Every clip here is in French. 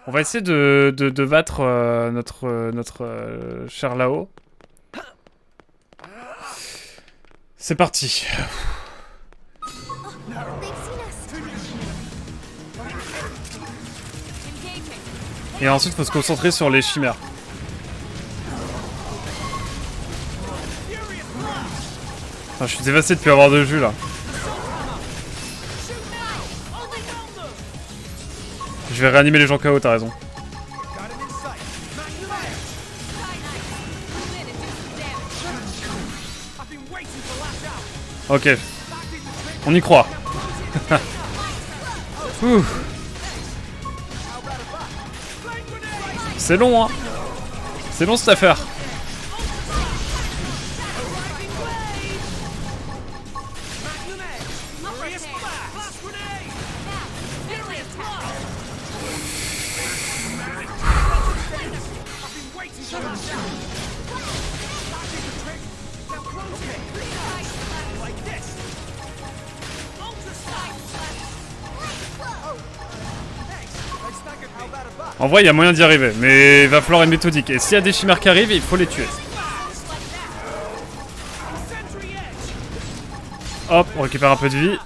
On va essayer de battre notre cher là-haut. C'est parti. Et ensuite, faut se concentrer sur les chimères. Enfin, je suis dévasté de plus avoir de jus là. Je vais réanimer les gens KO, t'as raison. Ok. On y croit. C'est long, hein. C'est long cette affaire. En vrai, il y a moyen d'y arriver, mais il va falloir être méthodique. Et s'il y a des chimères qui arrivent, il faut les tuer. Hop, on récupère un peu de vie.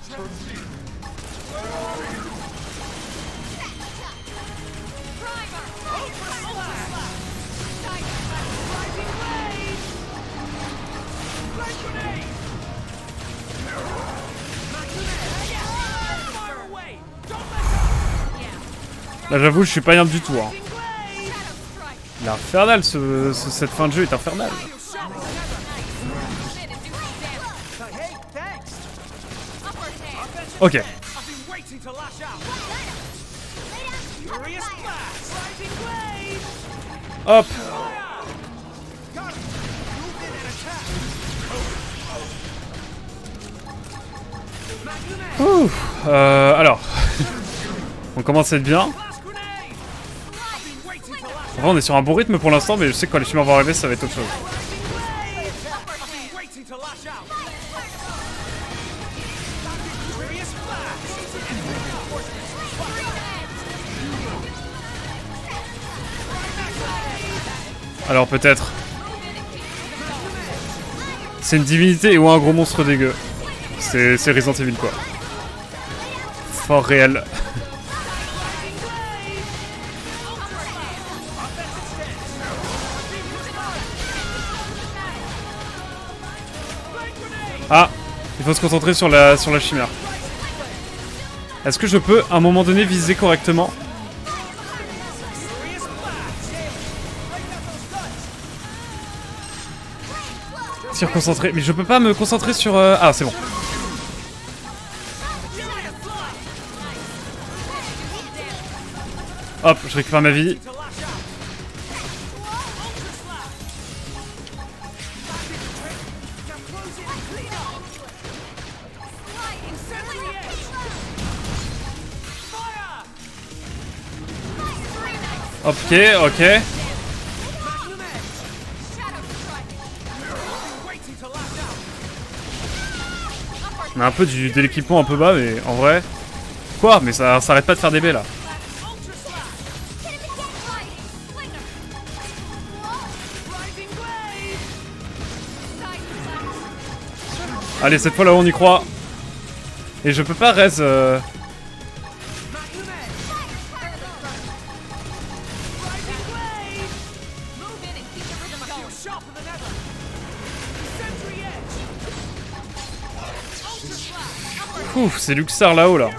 Là, j'avoue, je suis pas bien du tout. Hein. Il est infernal, cette fin de jeu est infernale. Ok. Hop. Ouh. Alors. On commence à être bien. En vrai, on est sur un bon rythme pour l'instant, mais je sais que quand les chimères vont arriver, ça va être autre chose. Alors peut-être. C'est une divinité ou un gros monstre dégueu. C'est Resident Evil quoi. Fort réel. Ah, il faut se concentrer sur la chimère. Est-ce que je peux, à un moment donné, viser correctement? Tir concentré. Mais je peux pas me concentrer sur... Ah, c'est bon. Hop, je récupère ma vie. Ok, ok. On a un peu de l'équipement un peu bas, mais en vrai... Quoi? Mais ça arrête pas de faire des baies, là. Allez, cette fois là on y croit. Et je peux pas raise... Ouf, c'est Luxar là-haut là.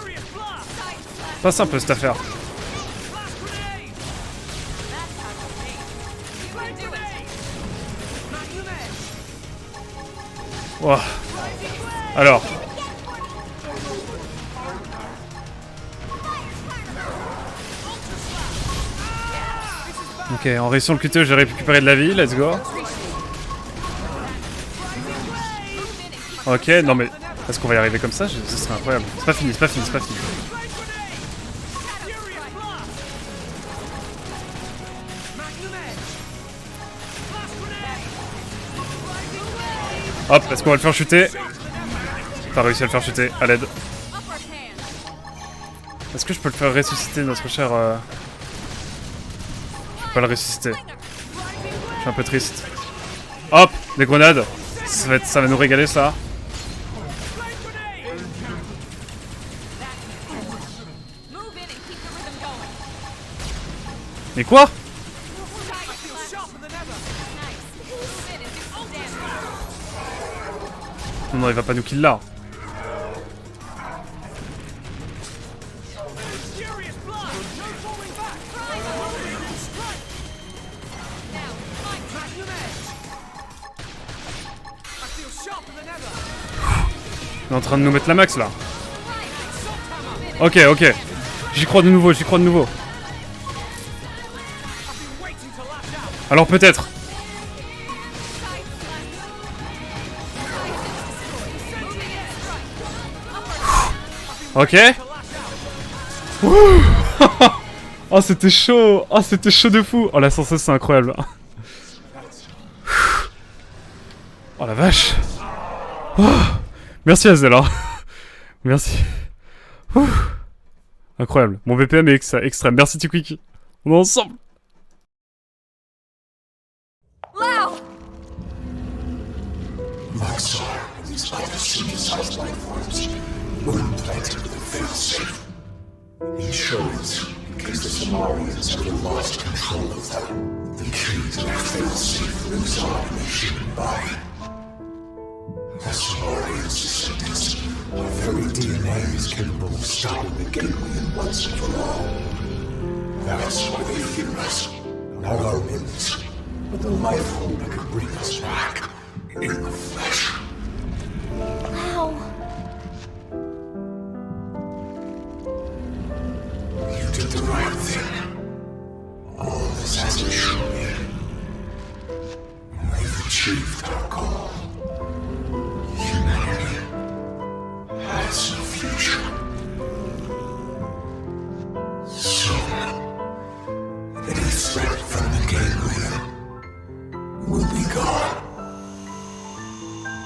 Pas simple cette affaire. Wow. Alors. Ok, en réussissant le QTE, j'ai récupéré de la vie, let's go. Ok, non mais... Est-ce qu'on va y arriver comme ça? Ce serait incroyable. C'est pas fini, c'est pas fini, c'est pas fini. Hop, est-ce qu'on va le faire chuter? T'as réussi à le faire chuter, à l'aide. Est-ce que je peux le faire ressusciter, notre cher... pas le ressusciter. Je suis un peu triste. Hop, des grenades. Ça va nous régaler ça. Mais quoi? Non, il va pas nous kill là. Il est en train de nous mettre la max là. Ok, ok. J'y crois de nouveau, j'y crois de nouveau. Alors peut-être. Ok. Oh c'était chaud. Oh c'était chaud de fou. Oh la sensation c'est incroyable. Oh la vache. Oh. Merci Azela. Merci. Incroyable. Mon BPM est extrême. Merci Tikwiki. On est ensemble. Insurance, in case the Samarians ever lost control of them. The key to their failsafe lives on in the human body. The Samarians' descendants, our very DNA is capable of stopping the Gateway once and for all. That's why they fear us. Not our limbs, but the life form that could bring us back in the flesh. Wow. You did the right thing. All this has to show me. We've achieved our goal. Humanity has no future. Soon, any threat from the Gateway will be gone.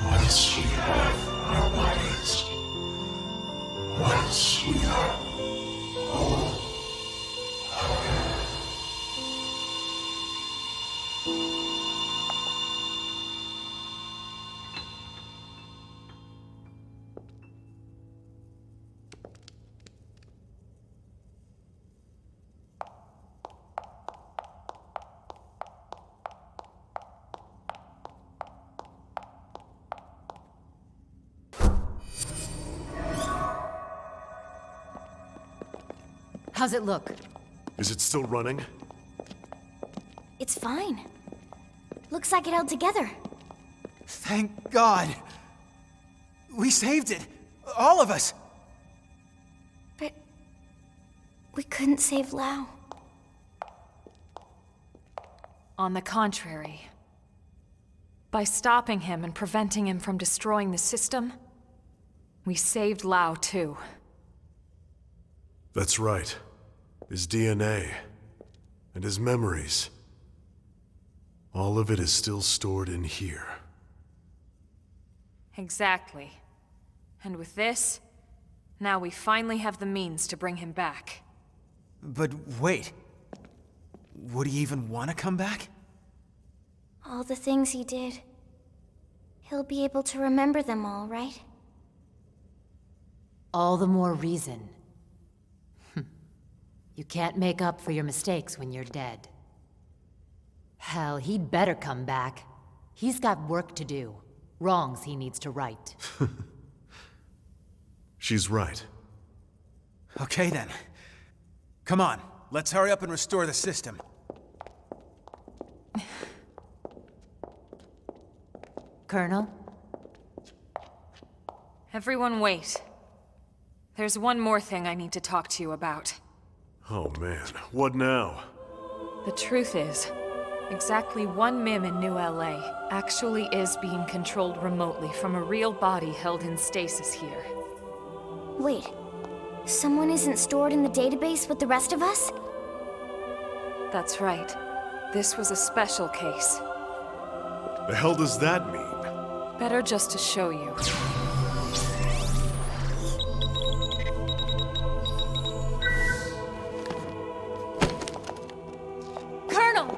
Once we have our bodies. Once we are whole. How's it look? Is it still running? It's fine. Looks like it held together. Thank God. We saved it. All of us. But we couldn't save Lau. On the contrary. By stopping him and preventing him from destroying the system, we saved Lau too. That's right. His DNA. And his memories. All of it is still stored in here. Exactly. And with this, now we finally have the means to bring him back. But wait. Would he even want to come back? All the things he did. He'll be able to remember them all, right? All the more reason. You can't make up for your mistakes when you're dead. Hell, he'd better come back. He's got work to do. Wrongs he needs to right. She's right. Okay then. Come on, let's hurry up and restore the system. Colonel? Everyone wait. There's one more thing I need to talk to you about. Oh man, what now? The truth is, exactly one MIM in New LA actually is being controlled remotely from a real body held in stasis here. Wait. Someone isn't stored in the database with the rest of us? That's right. This was a special case. The hell does that mean? Better just to show you. Colonel!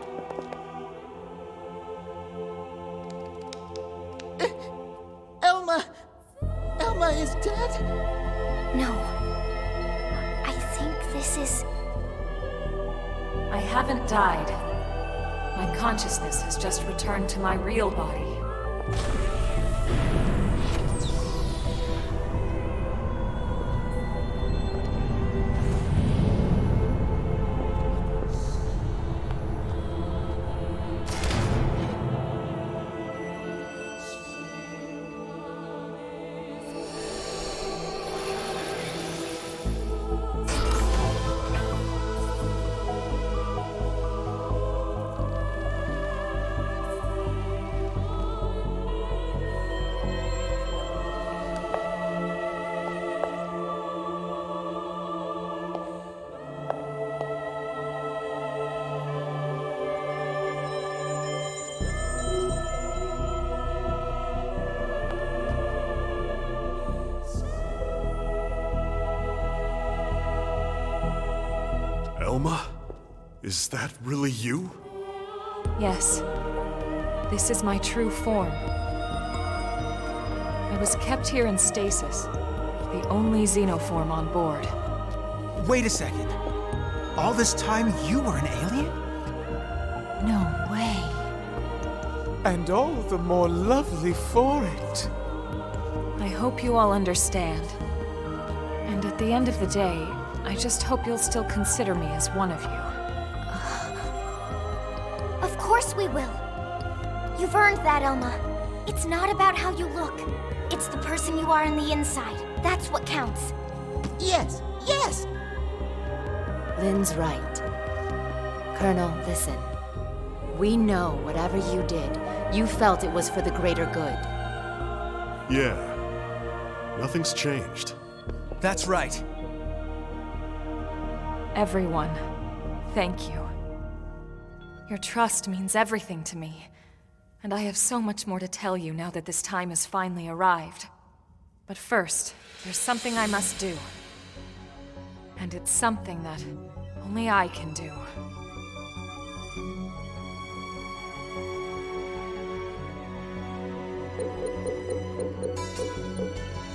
What? No. I think this is... I haven't died. My consciousness has just returned to my real body. Elma? Is that really you? Yes. This is my true form. I was kept here in stasis, the only xenoform on board. Wait a second. All this time you were an alien? No way. And all the more lovely for it. I hope you all understand. And at the end of the day, I just hope you'll still consider me as one of you. Of course we will. You've earned that, Elma. It's not about how you look. It's the person you are on the inside. That's what counts. Yes, yes! Lynn's right. Colonel, listen. We know whatever you did, you felt it was for the greater good. Yeah. Nothing's changed. That's right. Everyone, thank you. Your trust means everything to me, and I have so much more to tell you now that this time has finally arrived. But first, there's something I must do. And it's something that only I can do.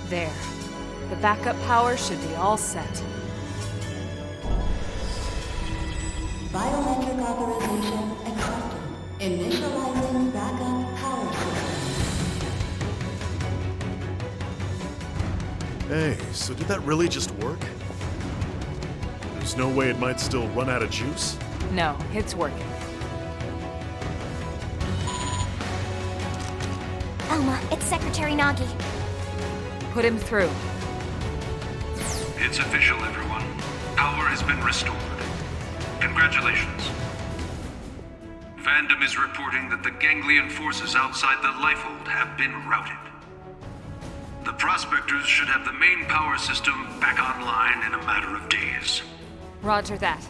There. The backup power should be all set. Biometric authorization accepted. Initializing backup power system. Hey, so did that really just work? There's no way it might still run out of juice? No, it's working. Elma, it's Secretary Nagi. Put him through. It's official, everyone. Power has been restored. Congratulations. Fandom is reporting that the Ganglion forces outside the Lifehold have been routed. The Prospectors should have the main power system back online in a matter of days. Roger that.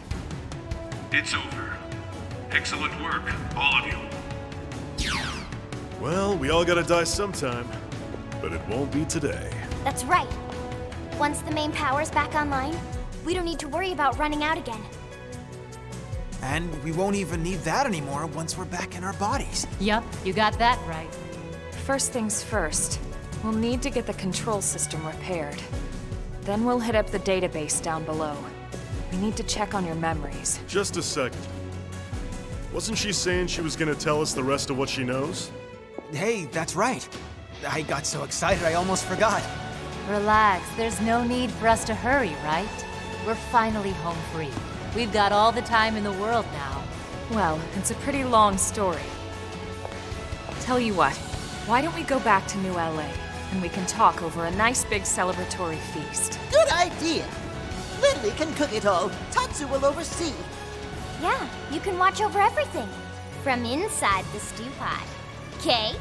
It's over. Excellent work, all of you. Well, we all gotta die sometime, but it won't be today. That's right. Once the main power's back online, we don't need to worry about running out again. And we won't even need that anymore once we're back in our bodies. Yup, you got that right. First things first, we'll need to get the control system repaired. Then we'll hit up the database down below. We need to check on your memories. Just a second. Wasn't she saying she was gonna tell us the rest of what she knows? Hey, that's right. I got so excited I almost forgot. Relax, there's no need for us to hurry, right? We're finally home free. We've got all the time in the world now. Well, it's a pretty long story. Tell you what, why don't we go back to New LA, and we can talk over a nice big celebratory feast. Good idea. Lindley can cook it all. Tatsu will oversee. Yeah, you can watch over everything. From inside the stew pot. Okay?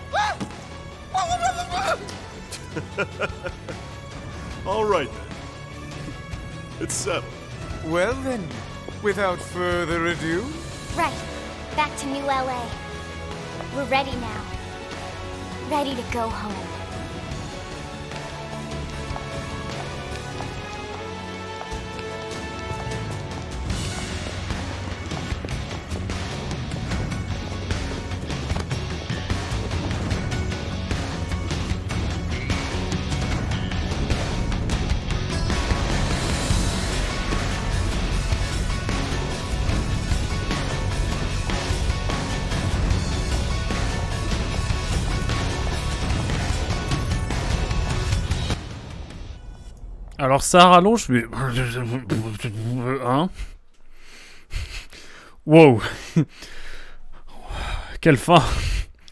All right then. It's settled. Well then, without further ado, Right. Back to New LA. We're ready now. Ready to go home. Alors ça rallonge, mais... Hein? Wow. Quelle fin.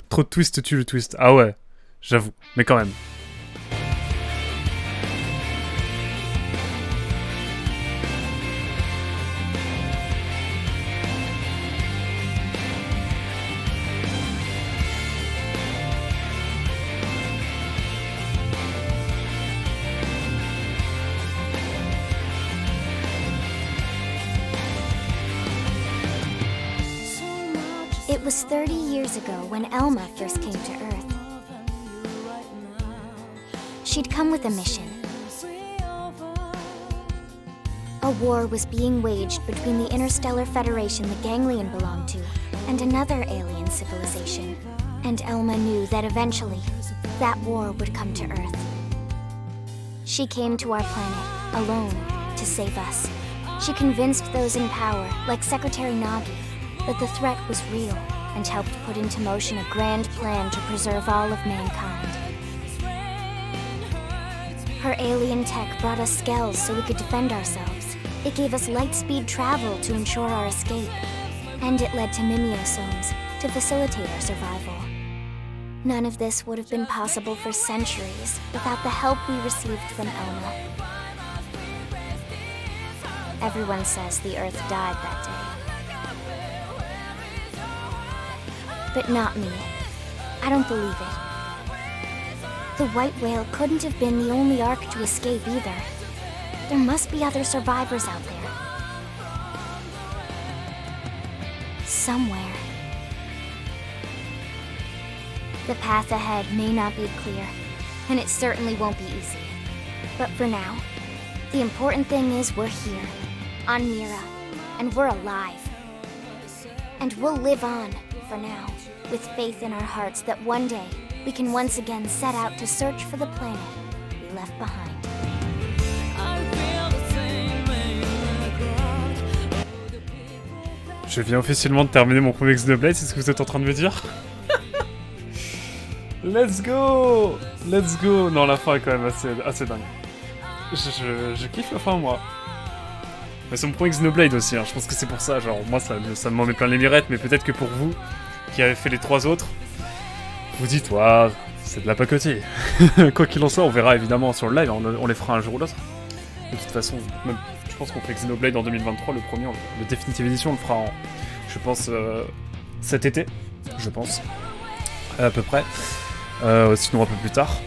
Trop de twist tue le twist. Ah ouais, j'avoue, mais quand même. It was 30 years ago when Elma first came to Earth. She'd come with a mission. A war was being waged between the Interstellar Federation the Ganglion belonged to and another alien civilization. And Elma knew that eventually, that war would come to Earth. She came to our planet, alone, to save us. She convinced those in power, like Secretary Nagi, that the threat was real and helped put into motion a grand plan to preserve all of mankind. Her alien tech brought us skells so we could defend ourselves. It gave us light-speed travel to ensure our escape. And it led to mimeosomes to facilitate our survival. None of this would have been possible for centuries without the help we received from Elma. Everyone says the Earth died that day. But not me. I don't believe it. The white whale couldn't have been the only Ark to escape either. There must be other survivors out there. Somewhere. The path ahead may not be clear, and it certainly won't be easy. But for now, the important thing is we're here, on Mira, and we're alive. And we'll live on, for now, with faith in our hearts that one day we can once again set out to search for the planet we left behind. Je viens officiellement de terminer mon premier Xenoblade, c'est ce que vous êtes en train de me dire? Let's go! Let's go! Non, la fin est quand même assez dingue. Je kiffe la fin, moi. Mais c'est mon premier Xenoblade aussi, hein. Je pense que c'est pour ça, genre, moi ça m'en met plein les mirettes, mais peut-être que pour vous, qui avez fait les 3 autres, vous dites, ouah, c'est de la pacotille. Quoi qu'il en soit, on verra évidemment sur le live, on les fera un jour ou l'autre. De toute façon, même, je pense qu'on fait Xenoblade en 2023, le premier, le Definitive Edition, on le fera je pense, cet été, je pense, à peu près. Sinon un peu plus tard.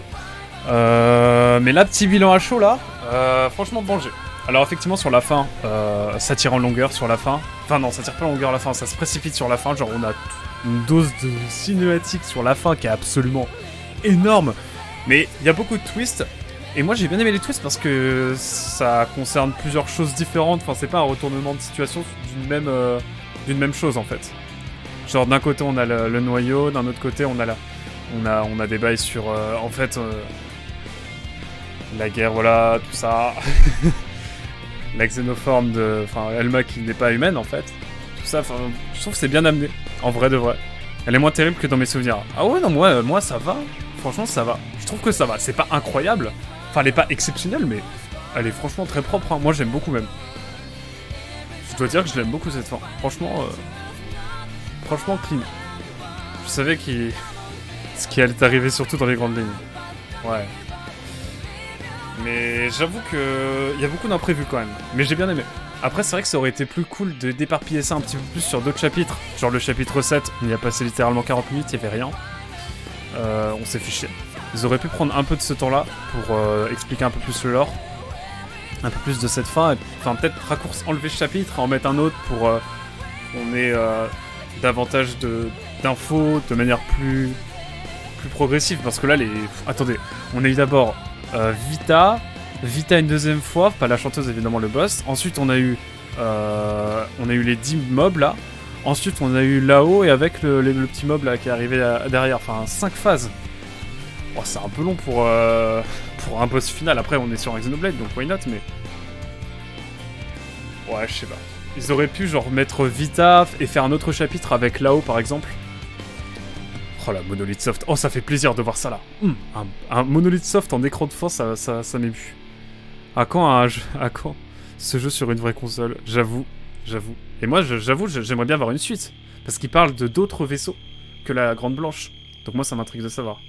Mais là, petit bilan à chaud là, franchement danger. Alors effectivement sur la fin, ça tire en longueur sur la fin. Enfin non, ça tire pas en longueur à la fin, ça se précipite sur la fin. Genre on a une dose de cinématique sur la fin qui est absolument énorme. Mais il y a beaucoup de twists. Et moi j'ai bien aimé les twists parce que ça concerne plusieurs choses différentes. Enfin c'est pas un retournement de situation d'une même chose en fait. Genre d'un côté on a le noyau, d'un autre côté on a on a des bails sur en fait la guerre, voilà, tout ça. La xénoforme de Elma qui n'est pas humaine en fait. Tout ça, je trouve que c'est bien amené, en vrai de vrai. Elle est moins terrible que dans mes souvenirs. Ah ouais non, moi ça va. Franchement ça va. Je trouve que ça va. C'est pas incroyable. Enfin elle est pas exceptionnelle mais elle est franchement très propre, hein. Moi j'aime beaucoup même. Je dois dire que je l'aime beaucoup cette fin. Franchement clean. Je savais ce qui allait arriver surtout dans les grandes lignes. Ouais. Mais j'avoue que il y a beaucoup d'imprévus quand même. Mais j'ai bien aimé. Après c'est vrai que ça aurait été plus cool de d'éparpiller ça un petit peu plus sur d'autres chapitres. Genre le chapitre 7, on y a passé littéralement 40 minutes, il n'y avait rien. On s'est fait chier. Ils auraient pu prendre un peu de ce temps là pour expliquer un peu plus le lore. Un peu plus de cette fin. Enfin peut-être enlever ce chapitre et en mettre un autre pour qu'on ait davantage d'infos de manière plus progressive. Parce que là attendez, on a eu d'abord Vita une deuxième fois, pas la chanteuse évidemment, le boss. Ensuite on a eu les 10 mobs là. Ensuite on a eu là-haut et avec le petit mob là qui est arrivé derrière. Enfin 5 phases. Oh, c'est un peu long pour un boss final. Après on est sur un Xenoblade donc why not, mais ouais je sais pas. Ils auraient pu genre mettre Vita et faire un autre chapitre avec là-haut par exemple. Oh la Monolith Soft, oh ça fait plaisir de voir ça là. Un Monolith Soft en écran de force, ça m'émue. À quand un jeu... À quand ce jeu sur une vraie console? J'avoue. Et moi, j'avoue, j'aimerais bien avoir une suite. Parce qu'il parle de d'autres vaisseaux que la Grande Blanche. Donc moi, ça m'intrigue de savoir.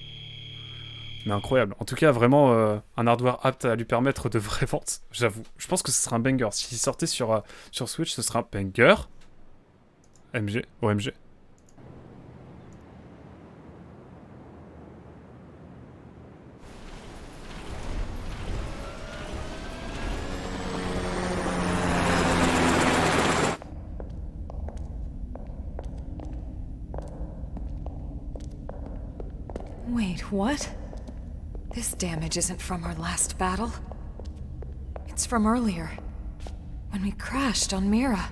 Mais incroyable. En tout cas, vraiment, un hardware apte à lui permettre de vraies ventes. J'avoue. Je pense que ce sera un banger. S'il sortait sur Switch, ce sera un banger. MG. OMG. Wait, what? This damage isn't from our last battle. It's from earlier, when we crashed on Mira.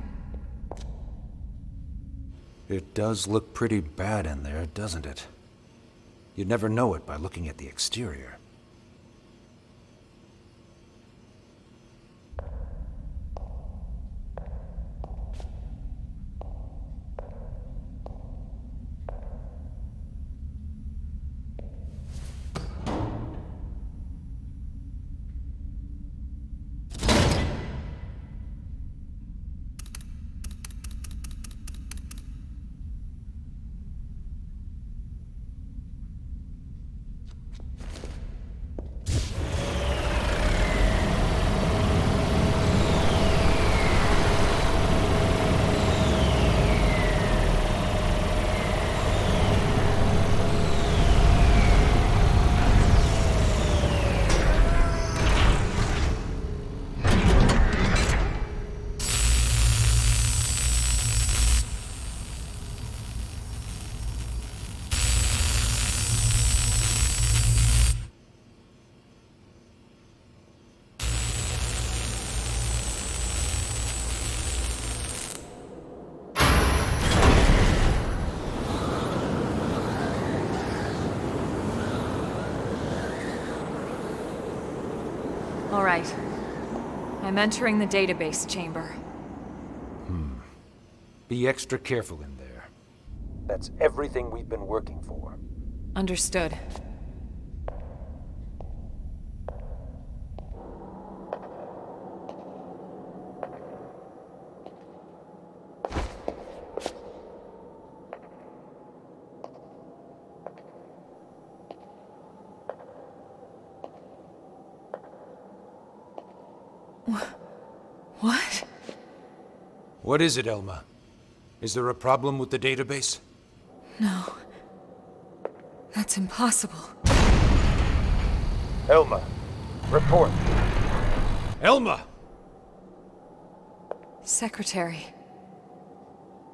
It does look pretty bad in there, doesn't it? You'd never know it by looking at the exterior. All right. I'm entering the database chamber. Be extra careful in there. That's everything we've been working for. Understood. What? What is it, Elma? Is there a problem with the database? No. That's impossible. Elma, report. Elma! Secretary.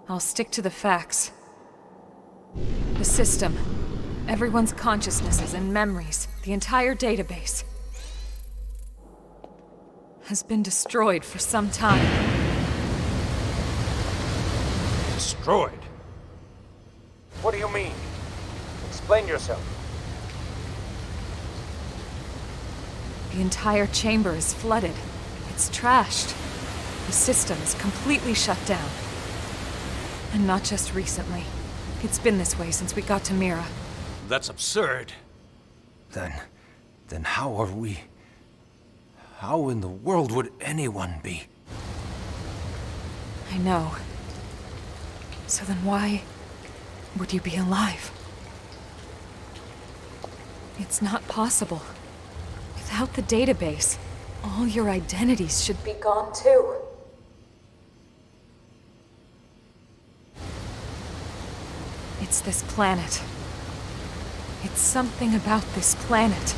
I'll stick to the facts. The system. Everyone's consciousnesses and memories. The entire database. Has been destroyed for some time. Destroyed? What do you mean? Explain yourself. The entire chamber is flooded. It's trashed. The system is completely shut down. And not just recently. It's been this way since we got to Mira. That's absurd. Then how are we... How in the world would anyone be? I know. So then why would you be alive? It's not possible. Without the database, all your identities should be gone too. It's this planet. It's something about this planet.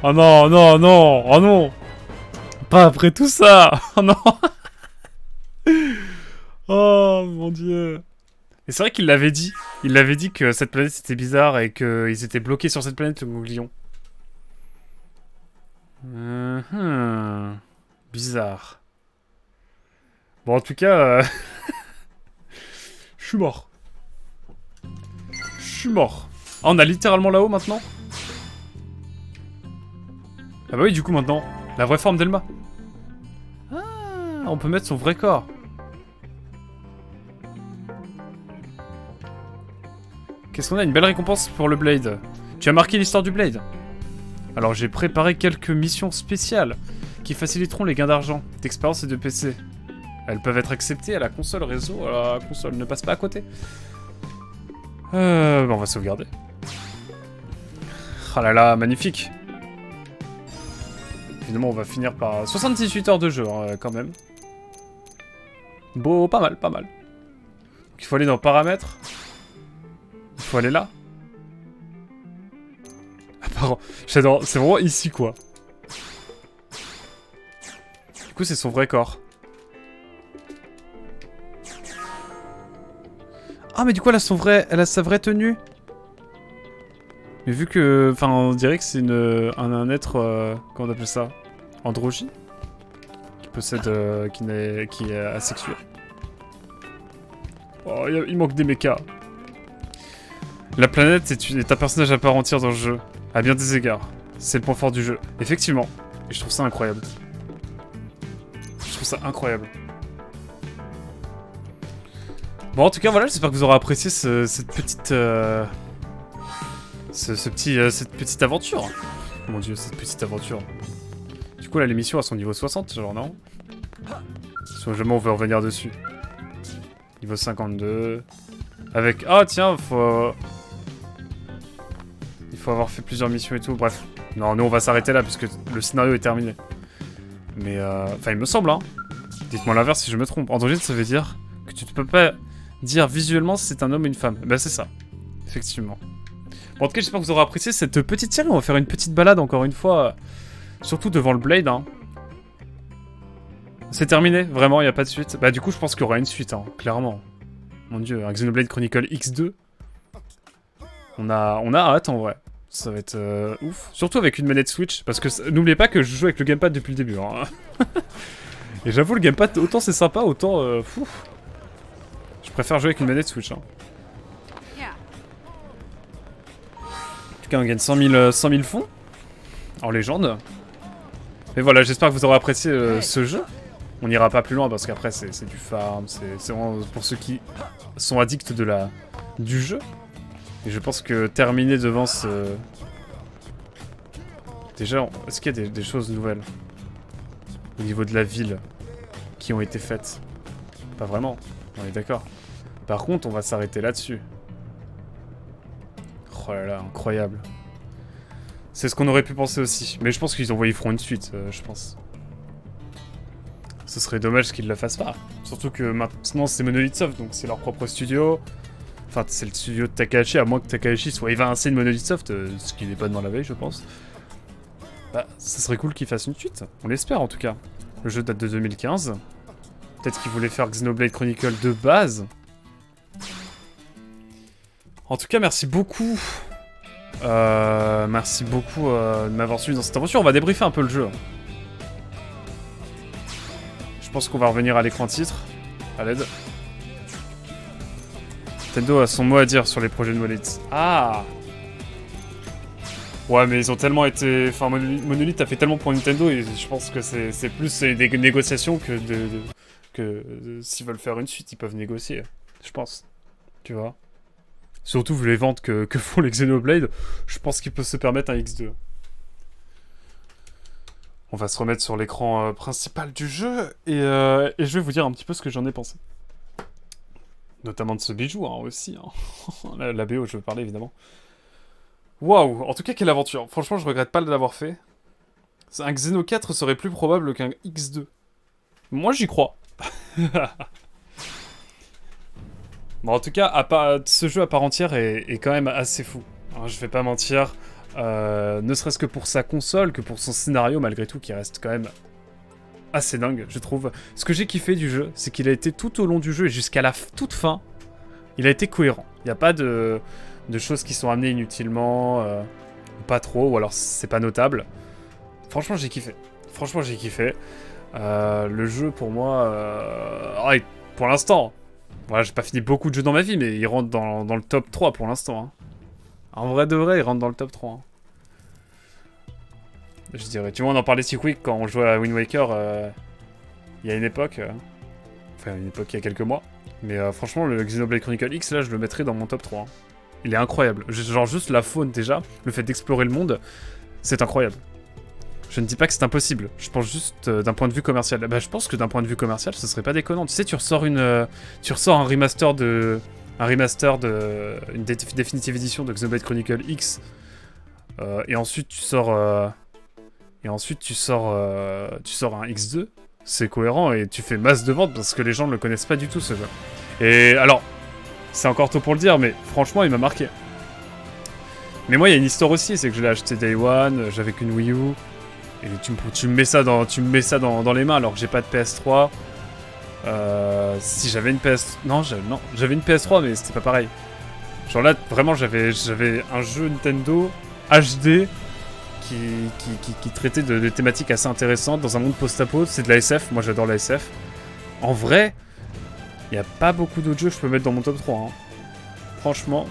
Oh non, non, non, oh non. Pas après tout ça. Oh non. Oh mon dieu. Et c'est vrai qu'il l'avait dit. Il l'avait dit que cette planète c'était bizarre et qu'ils étaient bloqués sur cette planète, le Gouglion. Bizarre. Bon, en tout cas... Je suis mort. Je suis mort. Ah, on a littéralement là-haut maintenant? Ah bah oui, du coup maintenant, la vraie forme d'Elma. Ah, on peut mettre son vrai corps. Qu'est-ce qu'on a? Une belle récompense pour le Blade. Tu as marqué l'histoire du Blade. Alors j'ai préparé quelques missions spéciales qui faciliteront les gains d'argent, d'expérience et de PC. Elles peuvent être acceptées à la console réseau. Alors, la console ne passe pas à côté. Bon, on va sauvegarder. Oh là là, magnifique. Évidemment, on va finir par 78 heures de jeu, hein, quand même. Beau, pas mal, pas mal. Donc, il faut aller dans paramètres. Il faut aller là. Apparemment, j'adore, c'est vraiment ici, quoi. Du coup, c'est son vrai corps. Ah, mais du coup, elle a sa vraie tenue. Mais vu que... Enfin, on dirait que c'est un être... comment on appelle ça? Androgyne? Qui possède... qui est asexuel. Oh, il manque des mechas. La planète est un personnage à part entière dans le jeu. À bien des égards. C'est le point fort du jeu. Effectivement. Et je trouve ça incroyable. Je trouve ça incroyable. Bon, en tout cas, voilà, j'espère que vous aurez apprécié cette petite... cette petite aventure. Mon dieu, cette petite aventure. Du coup, là, l'émission à son niveau 60, genre, non? Si jamais on veut revenir dessus. Niveau 52. Avec... Ah, tiens, il faut avoir fait plusieurs missions et tout, bref. Non, nous, on va s'arrêter là, parce que le scénario est terminé. Mais, enfin, il me semble, hein. Dites-moi l'inverse si je me trompe. Androgyne, ça veut dire que tu ne peux pas dire visuellement si c'est un homme ou une femme. Ben, c'est ça. Effectivement. Bon, en tout cas, j'espère que vous aurez apprécié cette petite série. On va faire une petite balade, encore une fois. Surtout devant le Blade, hein. C'est terminé, vraiment, il n'y a pas de suite. Bah, du coup, je pense qu'il y aura une suite, hein, clairement. Mon dieu, un Xenoblade Chronicle X2. On a hâte, en vrai. Ça va être ouf. Surtout avec une manette Switch, parce que n'oubliez pas que je joue avec le gamepad depuis le début, hein. Et j'avoue, le gamepad, autant c'est sympa, autant... je préfère jouer avec une manette Switch, hein. En tout cas, on gagne 100 000 fonds en légende. Mais voilà, j'espère que vous aurez apprécié ce jeu. On n'ira pas plus loin parce qu'après c'est du farm, c'est vraiment pour ceux qui sont addicts du jeu. Et je pense que terminer devant ce... Déjà, est-ce qu'il y a des choses nouvelles au niveau de la ville qui ont été faites? Pas vraiment, on est d'accord. Par contre, on va s'arrêter là-dessus. Oh là là, incroyable. C'est ce qu'on aurait pu penser aussi. Mais je pense qu'ils feront une suite, je pense. Ce serait dommage qu'ils la fassent pas. Surtout que maintenant c'est Monolith Soft, donc c'est leur propre studio. Enfin, c'est le studio de Takahashi, à moins que Takahashi soit évincé de Monolith Soft, ce qui n'est pas dans la veille, je pense. Bah, ça serait cool qu'ils fassent une suite. On l'espère en tout cas. Le jeu date de 2015. Peut-être qu'ils voulaient faire Xenoblade Chronicle de base. En tout cas, merci beaucoup. Merci beaucoup de m'avoir suivi dans cette aventure. On va débriefer un peu le jeu. Je pense qu'on va revenir à l'écran titre, à l'aide. Nintendo a son mot à dire sur les projets de Monolith. Ah! Ouais, mais ils ont tellement été... Enfin, Monolith a fait tellement pour Nintendo, et je pense que c'est plus des négociations que s'ils veulent faire une suite, ils peuvent négocier. Je pense. Tu vois? Surtout vu les ventes que font les Xenoblade, je pense qu'ils peuvent se permettre un X2. On va se remettre sur l'écran principal du jeu, et je vais vous dire un petit peu ce que j'en ai pensé. Notamment de ce bijou, hein, aussi. Hein. la BO, je veux parler, évidemment. Waouh! En tout cas, quelle aventure! Franchement, je regrette pas de l'avoir fait. Un Xeno 4 serait plus probable qu'un X2. Moi, j'y crois. Bon, en tout cas, ce jeu à part entière est quand même assez fou. Hein, je vais pas mentir. Ne serait-ce que pour sa console, que pour son scénario, malgré tout, qui reste quand même assez dingue, je trouve. Ce que j'ai kiffé du jeu, c'est qu'il a été tout au long du jeu et jusqu'à la toute fin, il a été cohérent. Il n'y a pas de choses qui sont amenées inutilement, pas trop, ou alors c'est pas notable. Franchement, j'ai kiffé. Franchement, j'ai kiffé. Le jeu, pour moi... pour l'instant, voilà, j'ai pas fini beaucoup de jeux dans ma vie, mais il rentre dans le top 3 pour l'instant. Hein. En vrai de vrai, il rentre dans le top 3. Hein. Je dirais. Tu vois, on en parlait si quick quand on jouait à Wind Waker il y a une époque. Enfin, une époque il y a quelques mois. Mais franchement, le Xenoblade Chronicle X, là, je le mettrais dans mon top 3. Hein. Il est incroyable. Genre, juste la faune, déjà, le fait d'explorer le monde, c'est incroyable. Je ne dis pas que c'est impossible. Je pense juste d'un point de vue commercial. Bah, je pense que d'un point de vue commercial, ce serait pas déconnant. Tu sais, tu ressors un remaster une définitive édition de Xenoblade Chronicle X. Et ensuite, tu sors un X2. C'est cohérent et tu fais masse de ventes parce que les gens ne le connaissent pas du tout, ce jeu. Et alors, c'est encore tôt pour le dire, mais franchement, il m'a marqué. Mais moi, il y a une histoire aussi, c'est que je l'ai acheté Day One, j'avais qu'une Wii U. Et tu me mets ça dans les mains alors que j'ai pas de PS3. Si j'avais une PS... Non, j'avais une PS3 mais c'était pas pareil. Genre là, vraiment, j'avais un jeu Nintendo HD qui traitait de thématiques assez intéressantes dans un monde post-apo. C'est de la SF, moi j'adore la SF. En vrai, il n'y a pas beaucoup d'autres jeux que je peux mettre dans mon top 3. Hein. Franchement,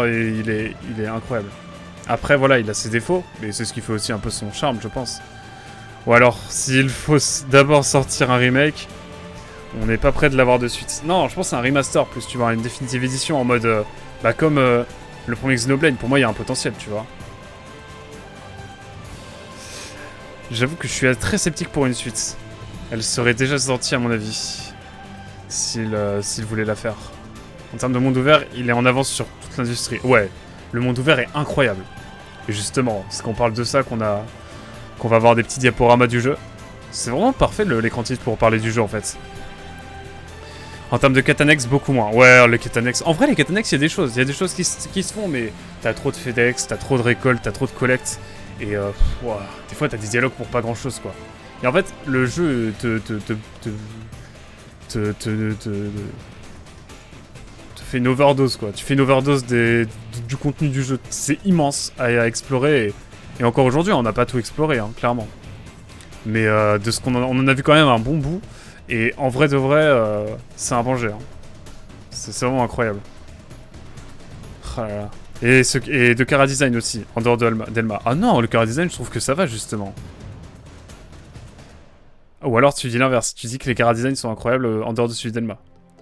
il est incroyable. Après, voilà, il a ses défauts, mais c'est ce qui fait aussi un peu son charme, je pense. Ou alors, s'il faut d'abord sortir un remake, on n'est pas prêt de l'avoir de suite. Non, je pense que c'est un remaster, plus tu vois, une définitive édition en mode... comme le premier Xenoblade, pour moi, il y a un potentiel, tu vois. J'avoue que je suis très sceptique pour une suite. Elle serait déjà sortie, à mon avis, s'il voulait la faire. En termes de monde ouvert, il est en avance sur toute l'industrie. Ouais. Le monde ouvert est incroyable. Et justement, c'est qu'on parle de ça qu'on va avoir des petits diaporamas du jeu. C'est vraiment parfait l'écran titre pour parler du jeu en fait. En termes de quêtes annexes, beaucoup moins. Ouais, les quêtes annexes. En vrai, les quêtes annexes, il y a des choses. Il y a des choses qui se font, mais t'as trop de FedEx, t'as trop de récoltes, t'as trop de collectes. Et des fois, t'as des dialogues pour pas grand chose quoi. Et en fait, le jeu te fais une overdose quoi. Tu fais une overdose du contenu du jeu. C'est immense à explorer et encore aujourd'hui on n'a pas tout exploré hein, clairement. Mais de ce on en a vu quand même un bon bout et en vrai de vrai c'est un bon jeu. Hein. C'est vraiment incroyable. Oh là là. Et de Chara Design aussi, en dehors d'Elma. Ah non, le Chara Design je trouve que ça va justement. Ou alors tu dis l'inverse, tu dis que les Chara Design sont incroyables en dehors de celui d'Elma.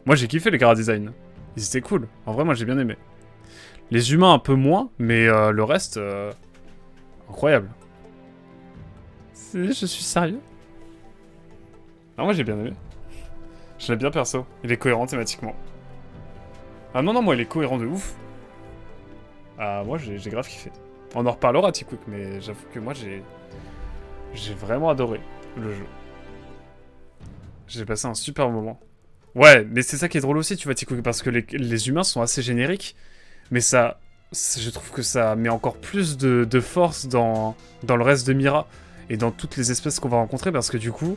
Moi j'ai kiffé les Chara Design. Ils étaient cool. En vrai, moi, j'ai bien aimé. Les humains, un peu moins, mais le reste... incroyable. Je suis sérieux. Ah, moi, j'ai bien aimé. Je l'aime bien, perso. Il est cohérent thématiquement. Ah non, moi, il est cohérent de ouf. Ah, moi, j'ai grave kiffé. On en reparlera, T-Quick, mais j'avoue que moi, j'ai vraiment adoré le jeu. J'ai passé un super moment. Ouais, mais c'est ça qui est drôle aussi, tu vois, Tico, parce que les humains sont assez génériques, mais ça, je trouve que ça met encore plus de force dans le reste de Mira, et dans toutes les espèces qu'on va rencontrer, parce que du coup,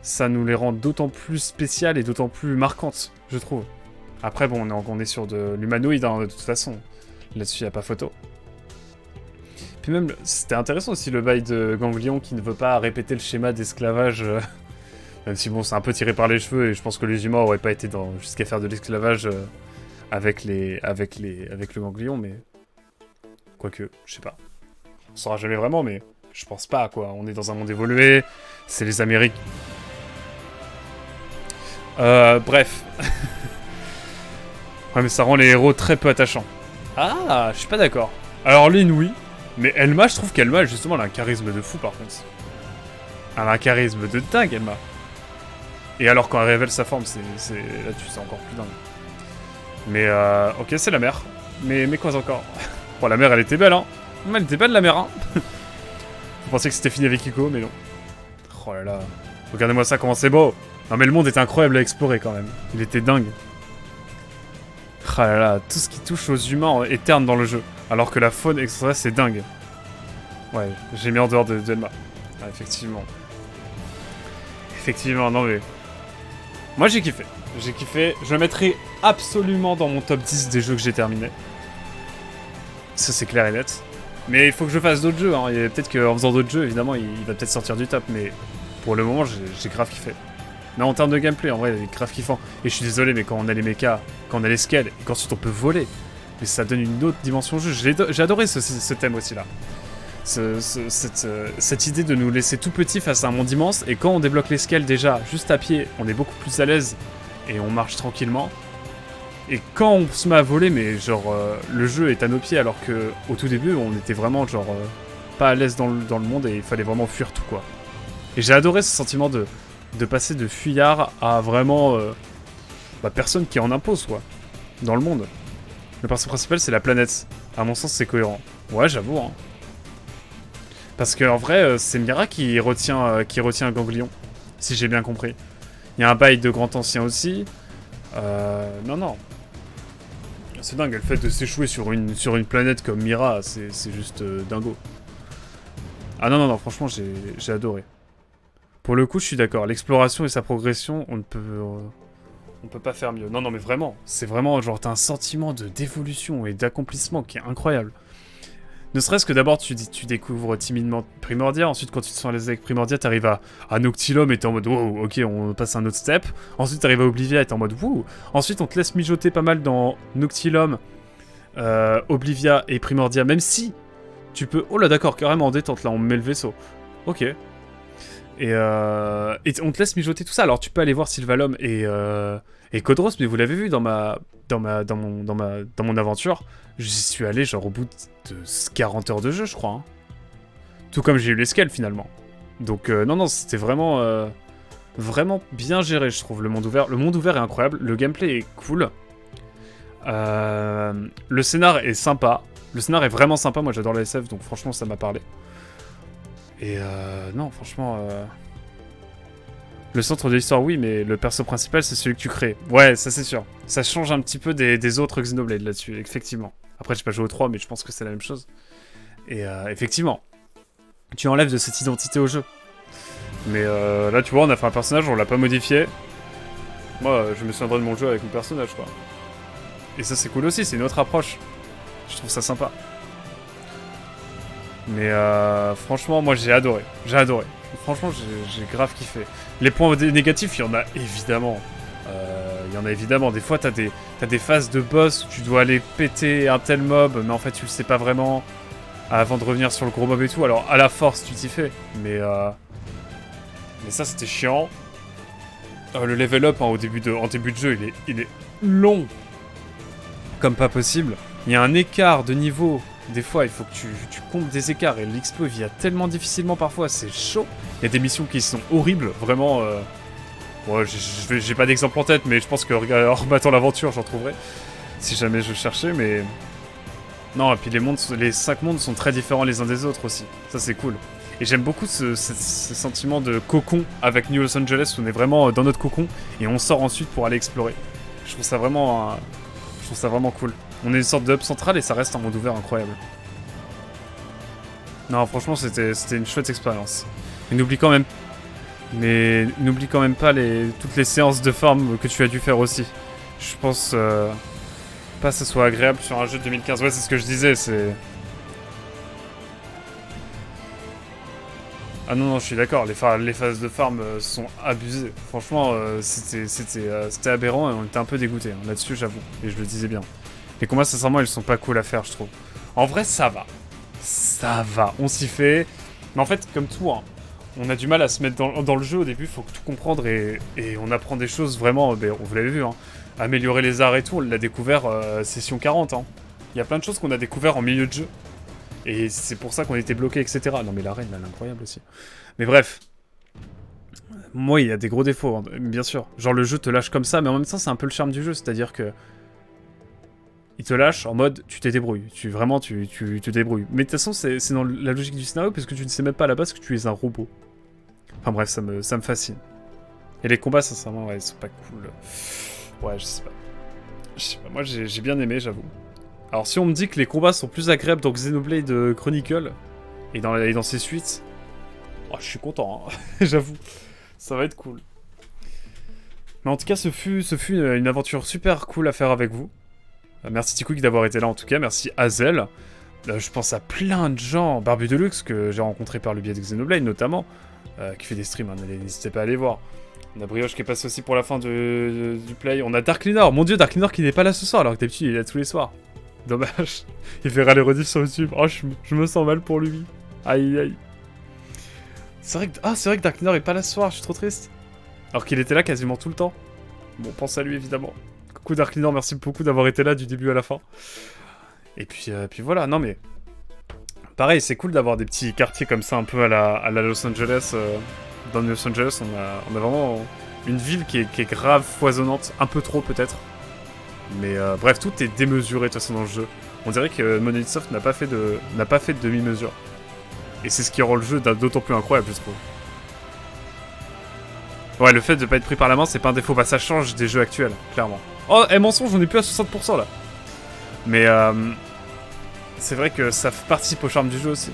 ça nous les rend d'autant plus spéciales et d'autant plus marquantes, je trouve. Après, bon, on est sur de l'humanoïde, hein, de toute façon. Là-dessus, y a pas photo. Puis même, c'était intéressant aussi, le bail de Ganglion qui ne veut pas répéter le schéma d'esclavage... Même si bon, c'est un peu tiré par les cheveux et je pense que les humains auraient pas été jusqu'à faire de l'esclavage avec le ganglion, mais... Quoique, je sais pas. On saura jamais vraiment, mais je pense pas, quoi. On est dans un monde évolué, c'est les Amériques... bref. Ouais, mais ça rend les héros très peu attachants. Ah, je suis pas d'accord. Alors Lynn, oui, mais Elma, je trouve qu'Elma, justement, elle a un charisme de fou, par contre. Elle a un charisme de dingue, Elma. Et alors quand elle révèle sa forme, là-dessus c'est encore plus dingue. Mais ok, c'est la mère. Mais quoi encore? Bon, la mère elle était belle, hein. Elle était belle la mère, hein. Vous pensiez que c'était fini avec Iko, mais non. Oh là là. Regardez-moi ça, comment c'est beau. Non mais le monde était incroyable à explorer quand même. Il était dingue. Oh là là, tout ce qui touche aux humains est terne dans le jeu. Alors que la faune extraterrestre c'est dingue. Ouais, j'ai mis en dehors de Elma. Ah, effectivement. Effectivement, non mais... Moi j'ai kiffé. J'ai kiffé. Je le mettrai absolument dans mon top 10 des jeux que j'ai terminés. Ça c'est clair et net. Mais il faut que je fasse d'autres jeux, hein. Et peut-être qu'en faisant d'autres jeux, évidemment, il va peut-être sortir du top. Mais pour le moment, j'ai grave kiffé. Mais en termes de gameplay, en vrai, il est grave kiffant. Et je suis désolé, mais quand on a les mechas, quand on a les scales, et qu'ensuite on peut voler, mais ça donne une autre dimension au jeu. J'ai adoré ce thème aussi là. Cette idée de nous laisser tout petit face à un monde immense, et quand on débloque les scales déjà, juste à pied, on est beaucoup plus à l'aise, et on marche tranquillement. Et quand on se met à voler, mais genre, le jeu est à nos pieds, alors que au tout début, on était vraiment genre, pas à l'aise dans le monde, et il fallait vraiment fuir tout, quoi. Et j'ai adoré ce sentiment de passer de fuyard à vraiment, personne qui en impose, quoi, dans le monde. Le perso principal, c'est la planète. À mon sens, c'est cohérent. Ouais, j'avoue, hein. Parce qu'en vrai, c'est Mira qui retient Ganglion, si j'ai bien compris. Il y a un bail de grand ancien aussi. Non. C'est dingue, le fait de s'échouer sur une planète comme Mira, c'est juste dingo. Ah non, franchement, j'ai adoré. Pour le coup, je suis d'accord. L'exploration et sa progression, on peut pas faire mieux. Non, mais vraiment. C'est vraiment, genre, t'as un sentiment d'évolution et d'accomplissement qui est incroyable. Ne serait-ce que d'abord, tu découvres timidement Primordia. Ensuite, quand tu te sens à l'aise avec Primordia, t'arrives à Noctilum et t'es en mode wow, ok, on passe à un autre step. Ensuite, t'arrives à Oblivia et t'es en mode wow. Ensuite, on te laisse mijoter pas mal dans Noctilum, Oblivia et Primordia, même si tu peux. Oh là, d'accord, carrément en détente, là, on met le vaisseau. Ok. Et on te laisse mijoter tout ça. Alors, tu peux aller voir Sylvalum et Codros, mais vous l'avez vu dans mon aventure. J'y suis allé genre au bout de 40 heures de jeu, je crois. Hein. Tout comme j'ai eu les scales finalement. Donc non, c'était vraiment bien géré, je trouve, le monde ouvert. Le monde ouvert est incroyable, le gameplay est cool. Le scénar est sympa. Le scénar est vraiment sympa, moi j'adore la SF, donc franchement ça m'a parlé. Et non, franchement... Le centre de l'histoire, oui, mais le perso principal, c'est celui que tu crées. Ouais, ça c'est sûr. Ça change un petit peu des autres Xenoblade là-dessus, effectivement. Après, j'ai pas joué au 3, mais je pense que c'est la même chose. Et effectivement, tu enlèves de cette identité au jeu. Mais là, tu vois, on a fait un personnage, on l'a pas modifié. Moi, je me souviendrai de mon jeu avec mon personnage, quoi. Et ça, c'est cool aussi, c'est une autre approche. Je trouve ça sympa. Mais franchement, moi, j'ai adoré. Franchement, j'ai grave kiffé. Les points négatifs, il y en a évidemment. Des fois, t'as des phases de boss où tu dois aller péter un tel mob, mais en fait, tu le sais pas vraiment avant de revenir sur le gros mob et tout. Alors, à la force, tu t'y fais. Mais ça, c'était chiant. Le level up, hein, en début de jeu, il est long. Comme pas possible. Il y a un écart de niveau. Des fois, il faut que tu comptes des écarts et l'explo vient tellement difficilement parfois, c'est chaud. Il y a des missions qui sont horribles, vraiment. Ouais, j'ai pas d'exemple en tête, mais je pense que en rebattant l'aventure, j'en trouverai. Si jamais je cherchais, mais... Non, et puis les 5 mondes sont très différents les uns des autres aussi. Ça, c'est cool. Et j'aime beaucoup ce sentiment de cocon avec New Los Angeles, où on est vraiment dans notre cocon, et on sort ensuite pour aller explorer. Je trouve ça vraiment cool. On est une sorte de hub central et ça reste un monde ouvert incroyable. Non, franchement, c'était une chouette expérience. Mais n'oublie quand même pas toutes les séances de farm que tu as dû faire aussi. Je pense pas que ça soit agréable sur un jeu de 2015. Ouais, c'est ce que je disais, c'est... Ah non, je suis d'accord, les phases de farm sont abusées. Franchement, c'était aberrant et on était un peu dégoûtés. Hein. Là-dessus, j'avoue, et je le disais bien. Les combats, sincèrement, ils sont pas cool à faire, je trouve. En vrai, ça va. Ça va, on s'y fait. Mais en fait, comme tout, hein, on a du mal à se mettre dans le jeu au début, faut tout comprendre et on apprend des choses vraiment, vous l'avez vu, hein. Améliorer les arts et tout, on l'a découvert session 40. Hein. Il y a plein de choses qu'on a découvert en milieu de jeu. Et c'est pour ça qu'on était bloqué, etc. Non mais l'arène, elle est incroyable aussi. Mais bref. Moi, il y a des gros défauts, hein, bien sûr. Genre le jeu te lâche comme ça, mais en même temps, c'est un peu le charme du jeu, c'est-à-dire que... Il te lâche en mode, tu te débrouilles. Tu te débrouilles. Mais de toute façon, c'est dans la logique du scénario, parce que tu ne sais même pas à la base que tu es un robot. Enfin bref, ça me fascine. Et les combats, sincèrement, ouais, ils sont pas cool. Ouais, je sais pas. Moi, j'ai bien aimé, j'avoue. Alors, si on me dit que les combats sont plus agréables dans Xenoblade Chronicle, et dans ses suites, Oh, je suis content, hein. J'avoue. Ça va être cool. Mais en tout cas, ce fut une aventure super cool à faire avec vous. Merci Ticouk d'avoir été là en tout cas. Merci Hazel. Je pense à plein de gens. Barbu Deluxe, que j'ai rencontré par le biais de Xenoblade notamment. Qui fait des streams, hein, n'hésitez pas à aller voir. On a Brioche qui est passé aussi pour la fin du play. On a Dark Linor. Mon dieu, Dark Linor qui n'est pas là ce soir alors que d'habitude il est là tous les soirs. Dommage. Il verra les rediffs sur YouTube. Oh, je me sens mal pour lui. Aïe aïe. C'est vrai que Dark Linor est pas là ce soir, je suis trop triste. Alors qu'il était là quasiment tout le temps. Bon, pense à lui évidemment. Coucou Dark Linor, merci beaucoup d'avoir été là du début à la fin. Et puis voilà, non mais... Pareil, c'est cool d'avoir des petits quartiers comme ça un peu à la Los Angeles. Dans Los Angeles, on a vraiment une ville qui est grave foisonnante. Un peu trop peut-être. Mais bref, tout est démesuré de toute façon dans le jeu. On dirait que Monolith Soft n'a pas fait de demi-mesure. Et c'est ce qui rend le jeu d'autant plus incroyable, je trouve. Ouais, le fait de pas être pris par la main, c'est pas un défaut. Bah, ça change des jeux actuels, clairement. Oh, mensonge, j'en ai plus à 60% là. Mais c'est vrai que ça participe au charme du jeu aussi.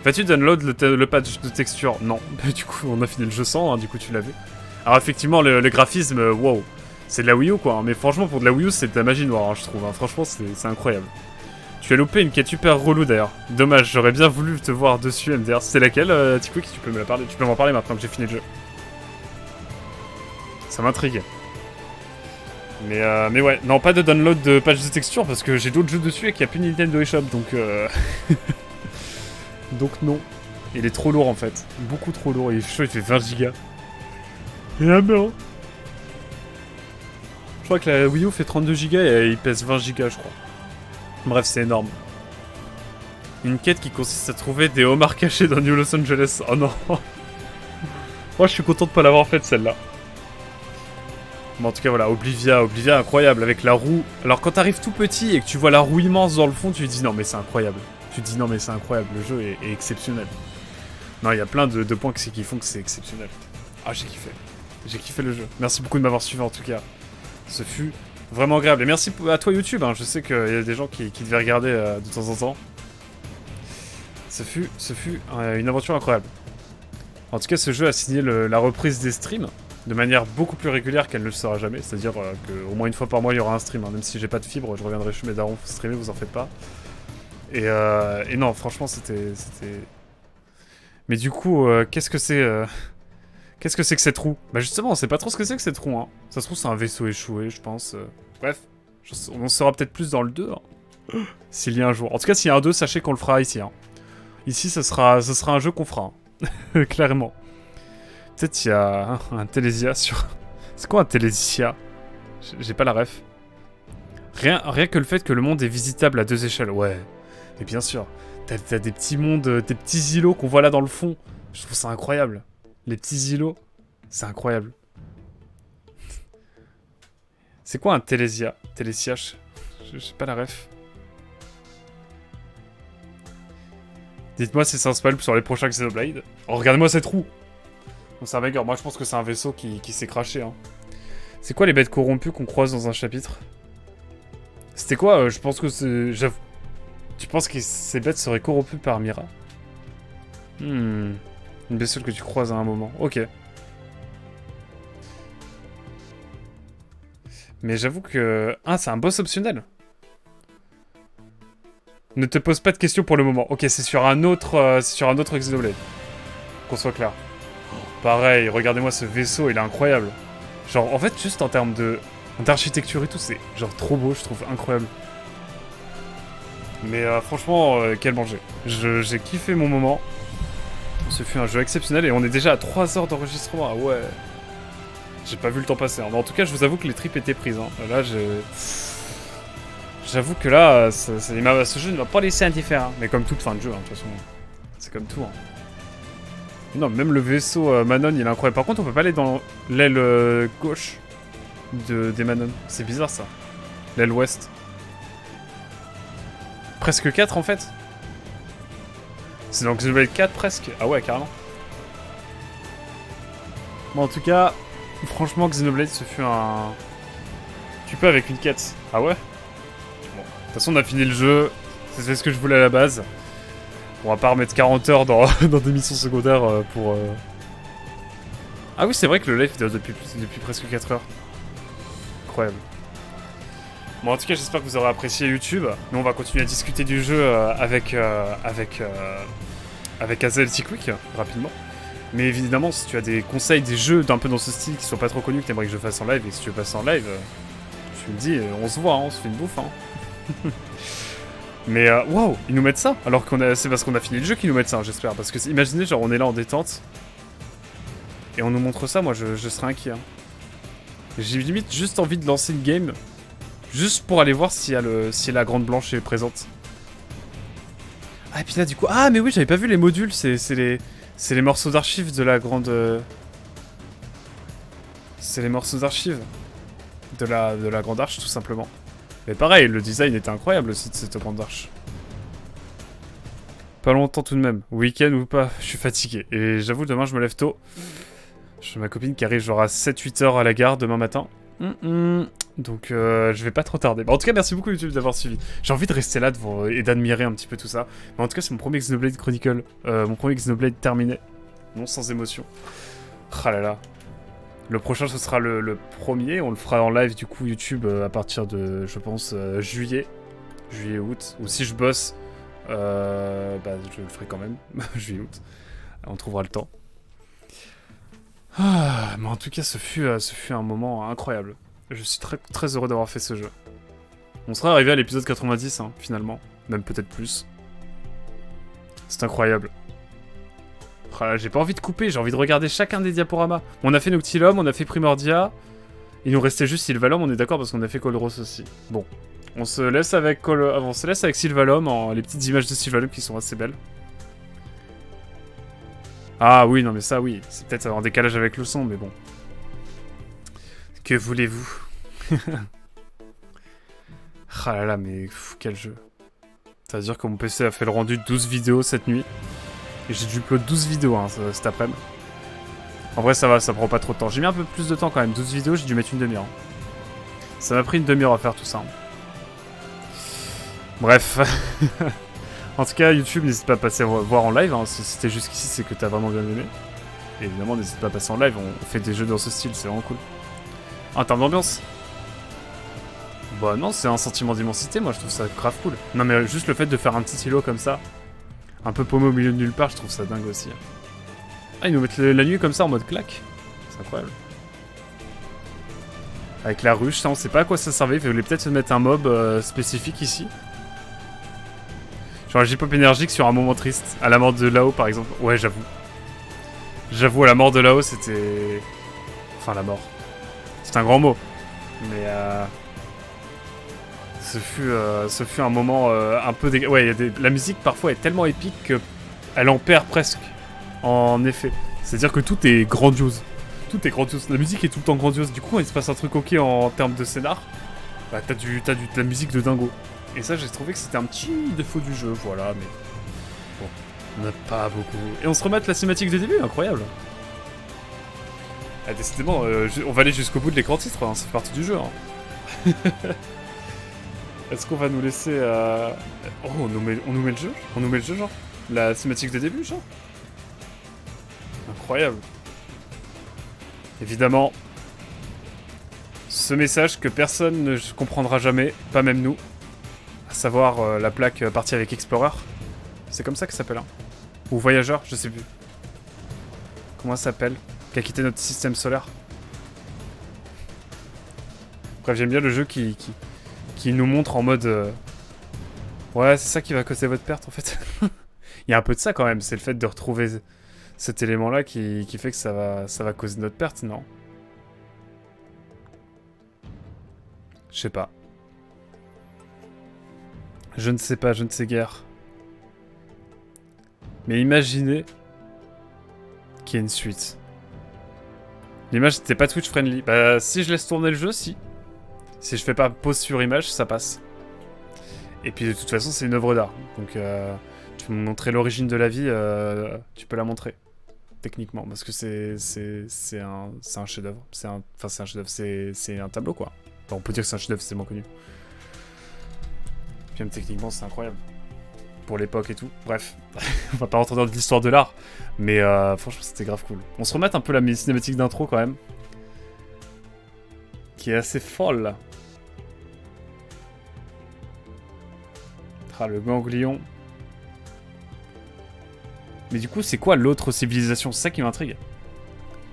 Vas-tu download le patch de texture? Non. Du coup, on a fini le jeu sans, hein, du coup, tu l'as vu. Alors, effectivement, le graphisme, wow. C'est de la Wii U, quoi. Hein. Mais franchement, pour de la Wii U, c'est de la magie noire, hein, je trouve. Hein. Franchement, c'est incroyable. Tu as loupé une quête super relou d'ailleurs. Dommage, j'aurais bien voulu te voir dessus, MDR. C'était laquelle, Tico, tu peux me la parler? Tu peux m'en parler maintenant que j'ai fini le jeu. Ça m'intrigue. Mais ouais, non, pas de download de patch de texture parce que j'ai d'autres jeux dessus et qu'il n'y a plus Nintendo eShop, donc donc non. Il est trop lourd en fait. Beaucoup trop lourd, il est chaud, il fait 20 Go. Et ah non. Je crois que la Wii U fait 32 Go et il pèse 20 Go, je crois. Bref, c'est énorme. Une quête qui consiste à trouver des homards cachés dans New Los Angeles. Oh non. Moi, je suis content de pas l'avoir faite celle-là. Bon, en tout cas, voilà, Oblivia incroyable avec la roue. Alors, quand t'arrives tout petit et que tu vois la roue immense dans le fond, tu te dis non, mais c'est incroyable. Tu te dis non, mais c'est incroyable, le jeu est exceptionnel. Non, il y a plein de points qui font que c'est exceptionnel. Ah, j'ai kiffé. J'ai kiffé le jeu. Merci beaucoup de m'avoir suivi en tout cas. Ce fut vraiment agréable. Et merci à toi YouTube, hein. Je sais qu'il y a des gens qui devaient regarder de temps en temps. Ce fut une aventure incroyable. En tout cas, ce jeu a signé la reprise des streams de manière beaucoup plus régulière qu'elle ne le sera jamais. C'est-à-dire qu'au moins une fois par mois, il y aura un stream. Hein. Même si j'ai pas de fibre, je reviendrai chez mes darons streamer, vous en faites pas. Et non, franchement, c'était... Mais du coup, qu'est-ce que c'est que cette roue? Bah justement, on sait pas trop ce que c'est que cette roue, hein. Ça se trouve, c'est un vaisseau échoué, je pense. Bref, on en saura peut-être plus dans le 2. Hein. S'il y a un jour. En tout cas, s'il y a un 2, sachez qu'on le fera ici. Hein. Ici, ce sera un jeu qu'on fera. Hein. Clairement. Peut-être il y a un Télésia sur... C'est quoi un Télésia? J'ai pas la ref. Rien que le fait que le monde est visitable à 2 échelles. Ouais. Et bien sûr, t'as des petits mondes, des petits îlots qu'on voit là dans le fond. Je trouve ça incroyable. Les petits îlots, c'est incroyable. C'est quoi un Télésia? Télésia, j'ai pas la ref. Dites-moi si c'est un spoil sur les prochains Xenoblade. Oh, regardez-moi cette roue. C'est un banger. Moi, je pense que c'est un vaisseau qui s'est craché. Hein. C'est quoi les bêtes corrompues qu'on croise dans un chapitre? C'était quoi? Je pense que c'est... Tu penses que ces bêtes seraient corrompues par Mira? Une bestiole que tu croises à un moment. Ok. Mais j'avoue que... Ah, c'est un boss optionnel. Ne te pose pas de questions pour le moment. Ok, c'est sur un autre Xenoblade. Qu'on soit clair. Pareil, regardez-moi ce vaisseau, il est incroyable. Genre, en fait, juste en termes d'architecture et tout, c'est genre trop beau, je trouve incroyable. Mais franchement, quel manger. J'ai kiffé mon moment. Ce fut un jeu exceptionnel et on est déjà à 3 heures d'enregistrement. Ah ouais. J'ai pas vu le temps passer. Hein. Mais en tout cas, je vous avoue que les tripes étaient prises. Hein. Là, j'avoue que là, ce jeu ne m'a pas laissé indifférent. Mais comme toute fin de jeu, hein, de toute façon. C'est comme tout. Hein. Non, même le vaisseau Manon, il est incroyable. Par contre, on peut pas aller dans l'aile gauche des Manon. C'est bizarre, ça. L'aile ouest. Presque 4, en fait. C'est dans Xenoblade 4, presque. Ah ouais, carrément. Bon, en tout cas, franchement, Xenoblade, ce fut un... Tu peux avec une quête. Ah ouais? Bon. De toute façon, on a fini le jeu. C'est ce que je voulais à la base. On va pas remettre 40 heures dans, dans des missions secondaires pour... Ah oui, c'est vrai que le live dure depuis presque 4 heures. Incroyable. Bon, en tout cas, j'espère que vous aurez apprécié YouTube. Nous, on va continuer à discuter du jeu avec Azel Quick, rapidement. Mais évidemment, si tu as des conseils, des jeux d'un peu dans ce style qui sont pas trop connus, que t'aimerais que je fasse en live, et si tu veux passer en live, tu me dis, on se voit, hein, on se fait une bouffe. Hein. Mais waouh, ils nous mettent ça, alors c'est parce qu'on a fini le jeu qu'ils nous mettent ça, j'espère. Parce que imaginez, genre, on est là en détente, et on nous montre ça, moi je serais inquiet. Hein. J'ai limite juste envie de lancer une game, juste pour aller voir si la Grande Blanche est présente. Ah, et puis là, du coup, ah, mais oui, j'avais pas vu les modules, c'est les morceaux d'archives de la grande... C'est les morceaux d'archives de la grande arche, tout simplement. Mais pareil, le design était incroyable aussi de cette grande arche. Pas longtemps tout de même. Week-end ou pas, je suis fatigué. Et j'avoue, demain, je me lève tôt. J'ai ma copine qui arrive genre à 7-8 heures à la gare demain matin. Donc je vais pas trop tarder. Bah, en tout cas, merci beaucoup YouTube d'avoir suivi. J'ai envie de rester là et d'admirer un petit peu tout ça. Mais en tout cas, c'est mon premier Xenoblade Chronicle. Mon premier Xenoblade terminé. Non sans émotion. Ah là là. Le prochain, ce sera le premier. On le fera en live, du coup, YouTube, à partir de, je pense, juillet. Juillet-août. Ou si je bosse, bah, je le ferai quand même. Juillet-août. On trouvera le temps. Ah, mais en tout cas, ce fut un moment incroyable. Je suis très, très heureux d'avoir fait ce jeu. On sera arrivé à l'épisode 90, hein, finalement. Même peut-être plus. C'est incroyable. Ah, j'ai pas envie de couper, j'ai envie de regarder chacun des diaporamas. On a fait Noctilum, on a fait Primordia. Il nous restait juste Sylvalum, on est d'accord, parce qu'on a fait Colros aussi. Bon. On se laisse avec Sylvalum, les petites images de Sylvalum qui sont assez belles. Ah oui, non mais ça oui, c'est peut-être en décalage avec le son, mais bon. Que voulez-vous? Ah là là, mais quel jeu. Ça veut dire que mon PC a fait le rendu de 12 vidéos cette nuit. Et j'ai dû upload 12 vidéos hein, cet après-midi. En vrai, ça va, ça prend pas trop de temps. J'ai mis un peu plus de temps quand même. 12 vidéos, j'ai dû mettre une demi-heure. Ça m'a pris une demi-heure à faire tout ça. Bref. En tout cas, YouTube, n'hésite pas à passer voir en live. Hein. Si c'était jusqu'ici, c'est que t'as vraiment bien aimé. Et évidemment, n'hésite pas à passer en live. On fait des jeux dans ce style, c'est vraiment cool. En termes d'ambiance. Bah non, c'est un sentiment d'immensité. Moi, je trouve ça grave cool. Non, mais juste le fait de faire un petit îlot comme ça. Un peu paumé au milieu de nulle part, je trouve ça dingue aussi. Ah, ils nous mettent la nuit comme ça en mode claque. C'est incroyable. Avec la ruche, ça on sait pas à quoi ça servait. Il voulait peut-être se mettre un mob spécifique ici. Genre la J-pop énergique sur un moment triste. À la mort de Lao par exemple. Ouais, j'avoue. J'avoue, à la mort de Lao, c'était... Enfin, la mort. C'est un grand mot. Mais ce fut un moment un peu... Ouais, la musique parfois est tellement épique qu'elle en perd presque, en effet. C'est-à-dire que tout est grandiose. Tout est grandiose. La musique est tout le temps grandiose. Du coup, quand il se passe un truc ok en termes de scénar, bah t'as de la musique de dingo. Et ça, j'ai trouvé que c'était un petit défaut du jeu, voilà, mais... Bon, on n'a pas beaucoup... Et on se remet la cinématique de début, incroyable. Ah, décidément, on va aller jusqu'au bout de l'écran titre, hein, c'est partie du jeu. Hein. Est-ce qu'on va nous laisser... Oh, on nous met le jeu? On nous met le jeu, genre? La cinématique de début, genre? Incroyable. Évidemment, ce message que personne ne comprendra jamais, pas même nous, à savoir la plaque partie avec Explorer. C'est comme ça que ça s'appelle, hein. Ou Voyageur, je sais plus. Comment ça s'appelle? Qui a quitté notre système solaire. Bref, j'aime bien le jeu qui nous montre en mode... Ouais, c'est ça qui va causer votre perte, en fait. Il y a un peu de ça, quand même. C'est le fait de retrouver cet élément-là qui fait que ça va causer notre perte, non? Je sais pas. Je ne sais pas, je ne sais guère. Mais imaginez qu'il y ait une suite. L'image n'était pas Twitch friendly. Bah, si je laisse tourner le jeu, si. Si je fais pas pause sur image, ça passe. Et puis de toute façon, c'est une œuvre d'art. Donc, tu peux me montrer l'origine de la vie, tu peux la montrer. Techniquement, parce que c'est un chef-d'œuvre. Enfin, c'est un chef-d'œuvre, c'est un tableau, quoi. Enfin, on peut dire que c'est un chef-d'œuvre, c'est tellement connu. Puis même techniquement, c'est incroyable. pour l'époque et tout. Bref, on va pas rentrer dans l'histoire de l'art, mais franchement c'était grave cool. On se remet un peu la cinématique d'intro quand même, qui est assez folle. Ah, le ganglion. Mais du coup, c'est quoi l'autre civilisation? C'est ça qui m'intrigue.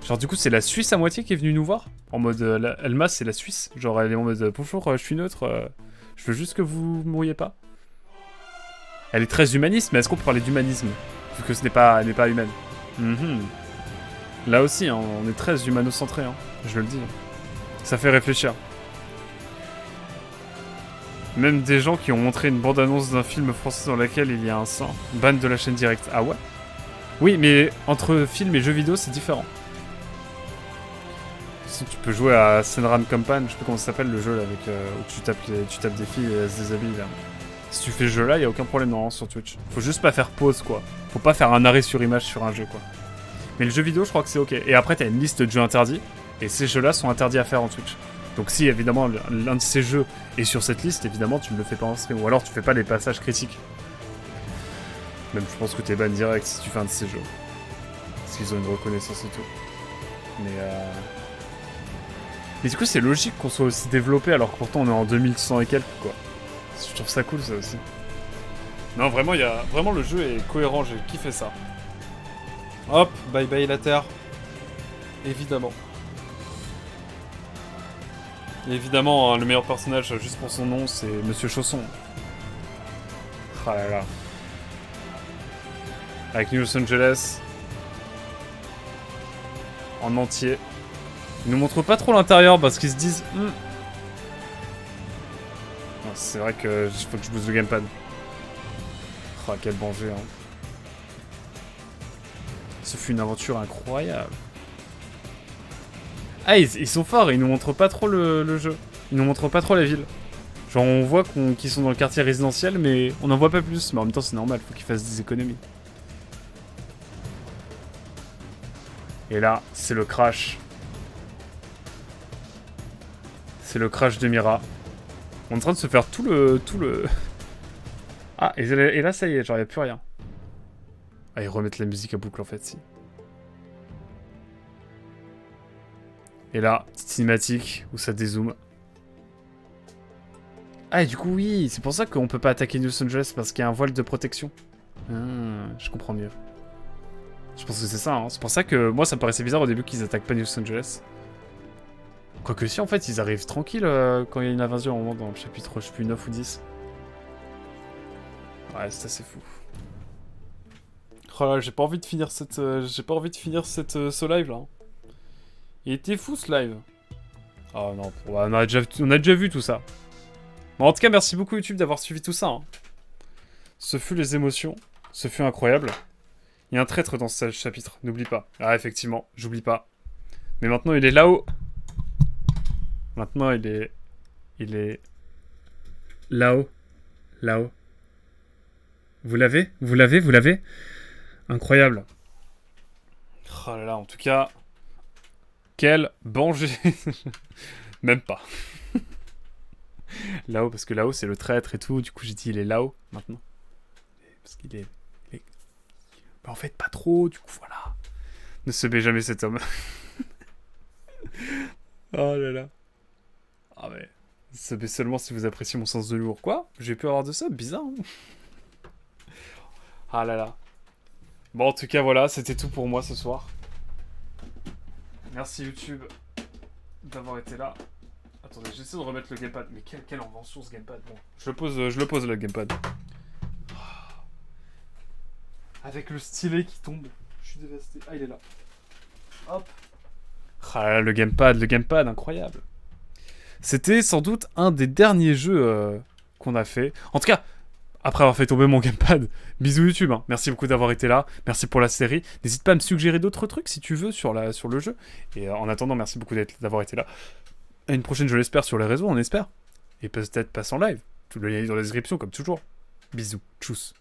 Genre, du coup, c'est la Suisse à moitié qui est venue nous voir? En mode, Elma, c'est la Suisse. Genre, elle est en mode, bonjour, je suis neutre, je veux juste que vous mouriez pas. Elle est très humaniste, mais est-ce qu'on peut parler d'humanisme? Vu que ce n'est pas humaine. Là aussi, hein, on est très humano-centré, hein, je le dis. Ça fait réfléchir. Même des gens qui ont montré une bande-annonce d'un film français dans laquelle il y a un sang. Ban de la chaîne directe. Ah ouais? Oui, mais entre film et jeu vidéo, c'est différent. Si tu peux jouer à Senran Company, je sais pas comment ça s'appelle le jeu là, avec, où tu tapes des filles et elles se déshabillent là. Si tu fais ce jeu là, y a aucun problème non, sur Twitch. Faut juste pas faire pause quoi. Faut pas faire un arrêt sur image sur un jeu quoi. Mais le jeu vidéo, je crois que c'est ok. Et après, t'as une liste de jeux interdits. Et ces jeux là sont interdits à faire en Twitch. Donc si évidemment l'un de ces jeux est sur cette liste, évidemment tu ne le fais pas en stream. Ou alors tu fais pas les passages critiques. Même je pense que t'es ban direct si tu fais un de ces jeux. Parce qu'ils ont une reconnaissance et tout. Mais du coup c'est logique qu'on soit aussi développé alors que pourtant on est en 2100 et quelques quoi. Je trouve ça cool ça aussi. Non vraiment, vraiment le jeu est cohérent, j'ai kiffé ça. Hop, bye bye la Terre. Évidemment. Et évidemment, hein, le meilleur personnage, juste pour son nom, c'est Monsieur Chausson. Ah là là. Avec New Los Angeles. En entier. Ils nous montrent pas trop l'intérieur parce qu'ils se disent... C'est vrai que il faut que je booste le gamepad. Oh, quel danger, hein. Ce fut une aventure incroyable. Ah, ils sont forts, ils nous montrent pas trop le jeu. Ils nous montrent pas trop la ville. Genre, on voit qu'ils sont dans le quartier résidentiel, mais on n'en voit pas plus. Mais en même temps, c'est normal, faut qu'ils fassent des économies. Et là, c'est le crash. C'est le crash de Mira. On est en train de se faire tout le... Ah, et là, ça y est, genre, y'a plus rien. Ah, ils remettent la musique à boucle, en fait, si. Et là, petite cinématique où ça dézoome. Ah, et du coup, oui, c'est pour ça qu'on peut pas attaquer Los Angeles, parce qu'il y a un voile de protection. Ah, je comprends mieux. Je pense que c'est ça, hein. C'est pour ça que moi, ça me paraissait bizarre au début qu'ils attaquent pas Los Angeles. Quoique si, en fait, ils arrivent tranquilles quand il y a une invasion, au moment dans le chapitre, je sais plus, 9 ou 10. Ouais, c'est assez fou. Oh là, j'ai pas envie de finir ce live, là. Il était fou, ce live. Oh non, on a déjà vu tout ça. Bon, en tout cas, merci beaucoup, YouTube, d'avoir suivi tout ça, hein. Ce fut les émotions. Ce fut incroyable. Il y a un traître dans ce chapitre, n'oublie pas. Ah, effectivement, j'oublie pas. Mais maintenant, il est là-haut. Maintenant, il est... Là-haut. Là-haut. Vous l'avez? Vous l'avez? Incroyable. Oh là là, en tout cas... Quel danger. Même pas. Là-haut, parce que là-haut, c'est le traître et tout. Du coup, j'ai dit, il est là-haut, maintenant. Parce qu'il est... Bah, en fait, pas trop, du coup, voilà. Ne semez jamais cet homme. Oh là là. Ah ouais. Subez seulement si vous appréciez mon sens de l'humour. Quoi? J'ai pu avoir de sub? Bizarre, hein. Ah là là. Bon, en tout cas, voilà, c'était tout pour moi ce soir. Merci YouTube d'avoir été là. Attendez, j'essaie de remettre le gamepad. Mais quelle invention ce gamepad. Bon, je le pose le gamepad. Avec le stylet qui tombe. Je suis dévasté. Ah, il est là. Hop. Ah là, le gamepad, incroyable. C'était sans doute un des derniers jeux qu'on a fait. En tout cas, après avoir fait tomber mon gamepad, bisous YouTube, hein. Merci beaucoup d'avoir été là, merci pour la série. N'hésite pas à me suggérer d'autres trucs si tu veux sur le jeu. Et en attendant, merci beaucoup d'avoir été là. À une prochaine, je l'espère, sur les réseaux, on espère. Et peut-être passe en live. Tout le lien est dans la description, comme toujours. Bisous, tchuss.